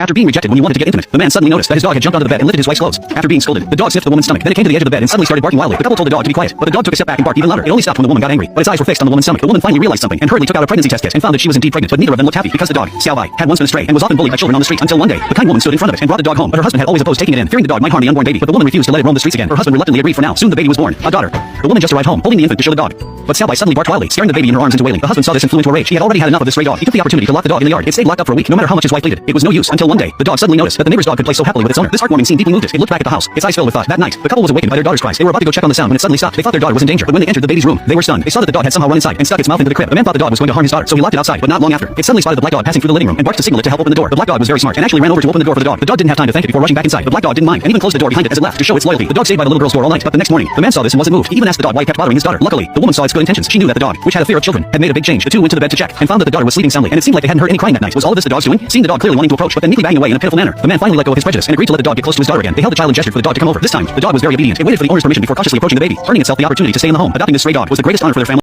After being rejected when he wanted to get intimate, the man suddenly noticed that his dog had jumped onto the bed and lifted his wife's clothes. After being scolded, the dog sniffed the woman's stomach. Then it came to the edge of the bed and suddenly started barking wildly. The couple told the dog to be quiet, but the dog took a step back and barked even louder. It only stopped when the woman got angry, but its eyes were fixed on the woman's stomach. The woman finally realized something and hurriedly took out a pregnancy test kit and found that she was indeed pregnant. But neither of them looked happy because the dog, Xiao Bai, had once been a stray and was often bullied by children on the street until one day the kind woman stood in front of it and brought the dog home. But her husband had always opposed taking it in, fearing the dog might harm the unborn baby. But the woman refused to let it roam the streets again. Her husband reluctantly agreed for now. Soon the baby was born, a daughter. The woman just arrived home, holding the infant to show the dog. But Xiao Bai suddenly barked wildly, scaring the baby in her arms into wailing. The husband saw this and flew into a rage. He had already had enough of this stray dog. He took the opportunity to lock the dog in the yard. It stayed locked up for a week, no matter how much his wife pleaded. It was no use until one day the dog suddenly noticed that the neighbor's dog could play so happily with its owner. This heartwarming scene deeply moved it. It looked back at the house, its eyes filled with thought. That night, the couple was awakened by their daughter's cries. They were about to go check on the sound when it suddenly stopped. They thought their daughter was in danger, but when they entered the baby's room, they were stunned. They saw that the dog had somehow run inside and stuck its mouth into the crib. The man thought the dog was going to harm his daughter, so he locked it outside. But not long after, it suddenly spotted the black dog passing through the living room and barked to signal it to help open the door. The black dog was very smart and actually ran over to open the door for the dog. The dog didn't have time to thank it before rushing back inside. The black dog didn't mind and even closed the door behind it as it left to show its loyalty. The dog stayed by the little girl's door all night, but the next morning, the man saw this and wasn't moved. He even asked the dog why it kept bothering his daughter. Luckily, the woman saw its good intentions. She knew that the dog, which had a fear of children, had made a big change. The two went to the bed to check and found that the daughter was sleeping soundly, and it seemed like they hadn't heard any crying that night. Was all of this the dog's doing? Seeing the dog clearly wanting to approach, but then meekly backing away in a pitiful manner, the man finally let go of his prejudice and agreed to let the dog get close to his daughter again. They held the child and gestured for the dog to come over. This time, the dog was very obedient. It waited for the owner's permission before cautiously approaching the baby, earning itself the opportunity to stay in the home. Adopting this stray dog was the greatest honor for their family.